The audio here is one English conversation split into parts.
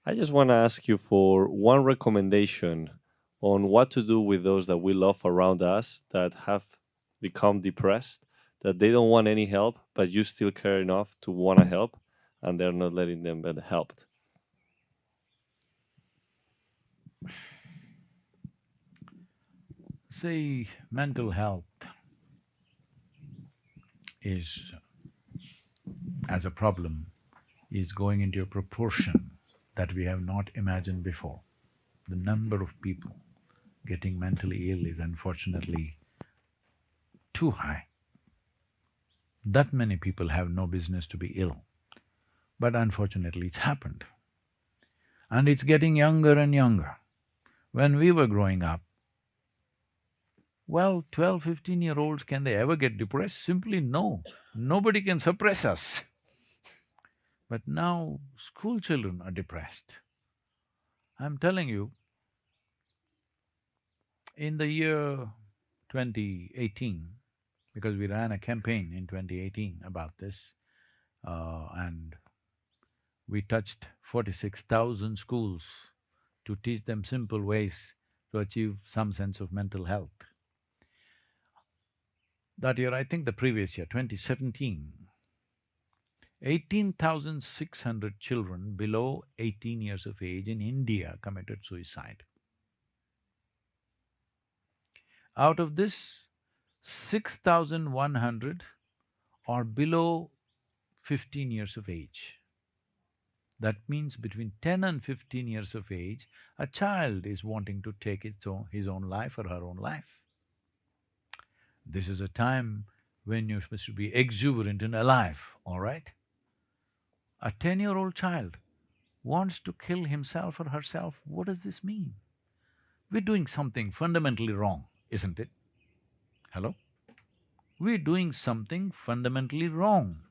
I just want to ask you for one recommendation on what to do with those that we love around us that have become depressed, that they don't want any help, but you still care enough to want to help, and they're not letting them get helped. See, mental health is, as a problem, is going into a proportion that we have not imagined before. The number of people getting mentally ill is unfortunately too high. That many people have no business to be ill, but unfortunately it's happened. And it's getting younger and younger. When we were growing up, well, 12, 15-year-olds, can they ever get depressed? Simply no. Nobody can suppress us. But now school children are depressed. I'm telling you, in the year 2018, because we ran a campaign in 2018 about this, and we touched 46,000 schools to teach them simple ways to achieve some sense of mental health. That year, I think the previous year, 2017, 18,600 children below 18 years of age in India committed suicide. Out of this, 6,100 are below 15 years of age. That means between 10 and 15 years of age, a child is wanting to take his own life or her own life. This is a time when you're supposed to be exuberant and alive, all right? A 10-year-old child wants to kill himself or herself, what does this mean? We're doing something fundamentally wrong, isn't it? Hello? We're doing something fundamentally wrong.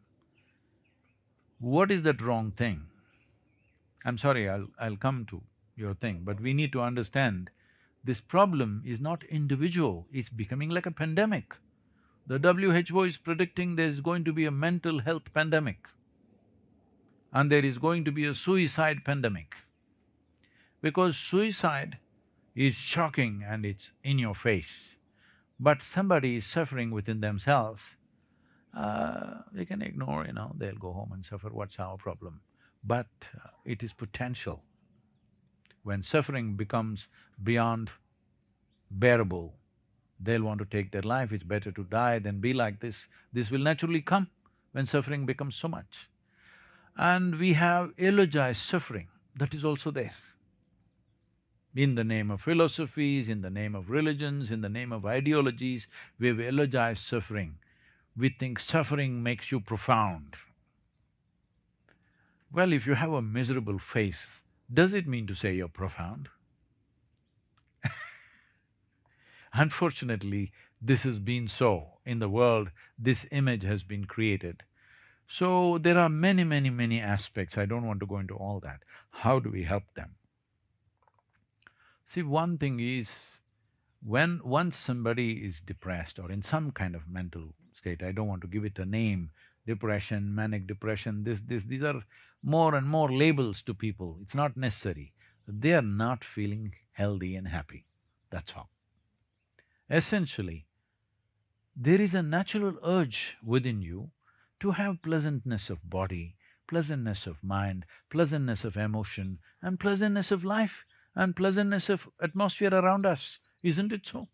What is that wrong thing? I'm sorry, I'll come to your thing, but we need to understand this problem is not individual, it's becoming like a pandemic. The WHO is predicting there's going to be a mental health pandemic and there is going to be a suicide pandemic. Because suicide is shocking and it's in your face, but somebody is suffering within themselves, they can ignore, they'll go home and suffer, what's our problem? But it is potential. When suffering becomes beyond bearable, they'll want to take their life, it's better to die than be like this. This will naturally come when suffering becomes so much. And we have eulogized suffering, that is also there. In the name of philosophies, in the name of religions, in the name of ideologies, we've eulogized suffering. We think suffering makes you profound. Well, if you have a miserable face, does it mean to say you're profound? Unfortunately, this has been so in the world, this image has been created. So there are many, many, many aspects, I don't want to go into all that. How do we help them? See, one thing is, when once somebody is depressed or in some kind of mental state, I don't want to give it a name, depression, manic depression, these are more and more labels to people, it's not necessary. They are not feeling healthy and happy, that's all. Essentially, there is a natural urge within you to have pleasantness of body, pleasantness of mind, pleasantness of emotion, and pleasantness of life, and pleasantness of atmosphere around us, isn't it so?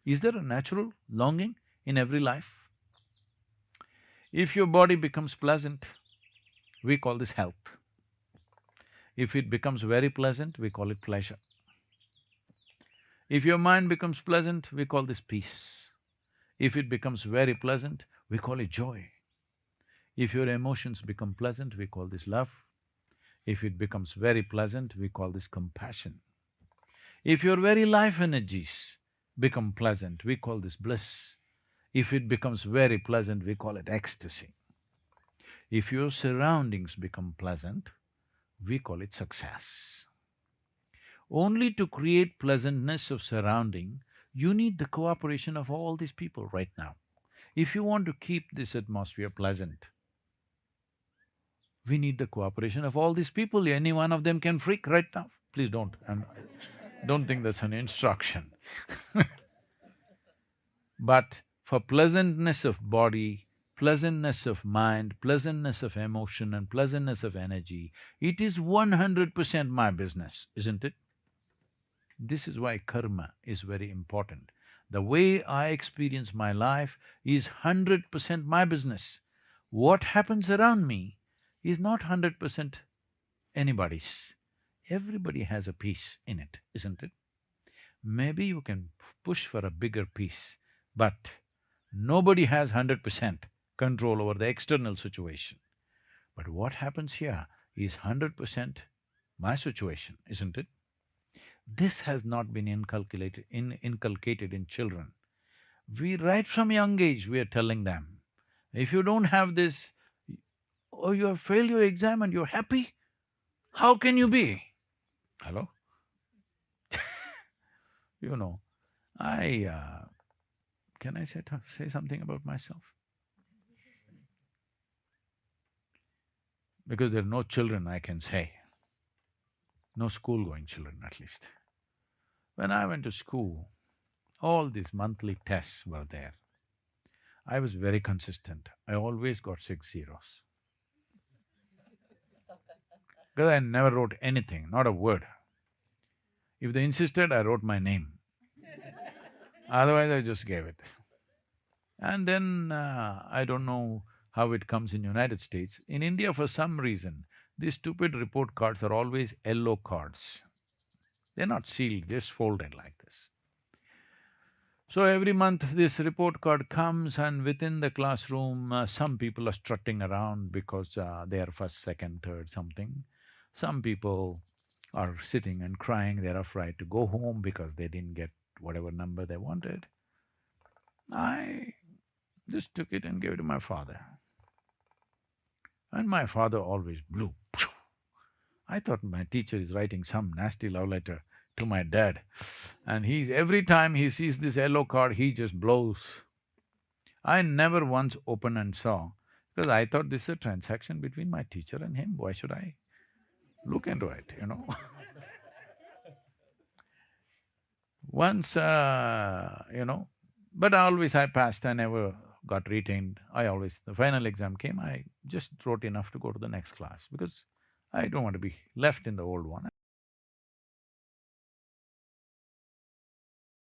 Is there a natural longing in every life? If your body becomes pleasant, we call this health. If it becomes very pleasant, we call it pleasure. If your mind becomes pleasant, we call this peace. If it becomes very pleasant, we call it joy. If your emotions become pleasant, we call this love. If it becomes very pleasant, we call this compassion. If your very life energies become pleasant, we call this bliss. If it becomes very pleasant, we call it ecstasy. If your surroundings become pleasant, we call it success. Only to create pleasantness of surrounding, you need the cooperation of all these people right now. If you want to keep this atmosphere pleasant, We need the cooperation of all these people. Any one of them can freak right now. Please don't think that's an instruction. But for pleasantness of body, pleasantness of mind, pleasantness of emotion and pleasantness of energy, it is 100% my business, isn't it? This is why karma is very important. The way I experience my life is 100% my business. What happens around me is not 100% anybody's. Everybody has a piece in it, isn't it? Maybe you can push for a bigger piece, but nobody has 100% control over the external situation. But what happens here is 100% my situation, isn't it? This has not been inculcated in children. We, right from young age, we are telling them, if you don't have this, oh, you have failed your exam and you're happy, how can you be? Hello? You know, can I say something about myself? Because there are no children I can say, no school-going children at least. When I went to school, all these monthly tests were there. I was very consistent. I always got 6 zeros. Because I never wrote anything, not a word. If they insisted, I wrote my name. Otherwise, I just gave it. And then I don't know how it comes in United States. In India, for some reason, these stupid report cards are always yellow cards. They're not sealed, just folded like this. So every month this report card comes and within the classroom, some people are strutting around because they are first, second, third, something. Some people are sitting and crying, they're afraid to go home because they didn't get whatever number they wanted. I just took it and gave it to my father. And my father always blew. I thought my teacher is writing some nasty love letter to my dad. And every time he sees this yellow card, he just blows. I never once opened and saw, because I thought this is a transaction between my teacher and him, why should I look into it? Once, but always I passed, I never got retained. The final exam came, I just wrote enough to go to the next class because I don't want to be left in the old one.